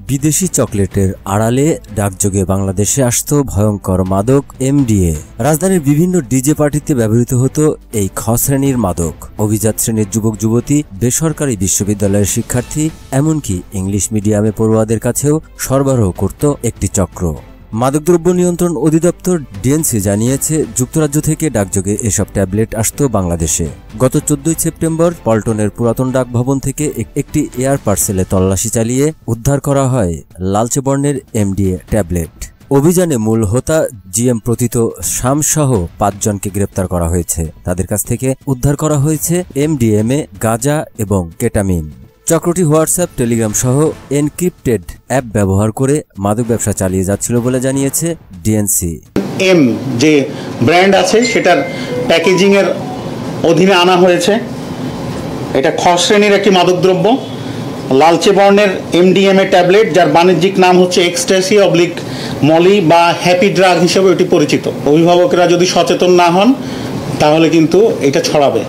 বিদেশি চকলেটের আড়ালে ডাকযোগে বাংলাদেশে আসত ভয়ঙ্কর মাদক এমডিএ। রাজধানীর বিভিন্ন ডিজে পার্টিতে ব্যবহৃত হতো এই খ শ্রেণীর মাদক। অভিজাত শ্রেণীর যুবক যুবতী, বেসরকারি বিশ্ববিদ্যালয়ের শিক্ষার্থী, এমনকি ইংলিশ মিডিয়ামে পড়ুয়াদের কাছেও সরবরাহ করত একটি চক্র। মাদকদ্রব্য নিয়ন্ত্রণ অধিদপ্তর ডিএনসি জানিয়েছে, যুক্তরাজ্য থেকে ডাকযোগে এসব ট্যাবলেট আসত বাংলাদেশে। গত 14 সেপ্টেম্বর পল্টনের পুরাতন ডাক ভবন থেকে একটি এয়ার পার্সেলে তল্লাশি চালিয়ে উদ্ধার করা হয় লালচে বর্ণের এমডিএ ট্যাবলেট। অভিযানে মূল হোতা জিএম প্রথিত শামসহ 5 জনকে গ্রেপ্তার করা হয়েছে। তাদের কাছ থেকে উদ্ধার করা হয়েছে এমডিএমএ, গাঁজা এবং কেটামিন। চক্রটি হোয়াটসঅ্যাপ, টেলিগ্রাম সহ এনক্রিপ্টেড অ্যাপ ব্যবহার করে মাদক ব্যবসা চালিয়ে যাচ্ছিল বলে জানিয়েছে ডিএনসি। এম যে ব্র্যান্ড আছে সেটার প্যাকেজিং এর অধীনে আনা হয়েছে। এটা খ শ্রেণীর একটি মাদকদ্রব্য, লালচে বর্ণের এমডিএমএ ট্যাবলেট, যার বাণিজ্যিক নাম হচ্ছে এক্সট্যাসি অবলিক মলি বা হ্যাপি ড্রাগ হিসেবে এটি পরিচিত। অভিভাবকরা যদি সচেতন না হন তাহলে কিন্তু এটা ছড়াবে।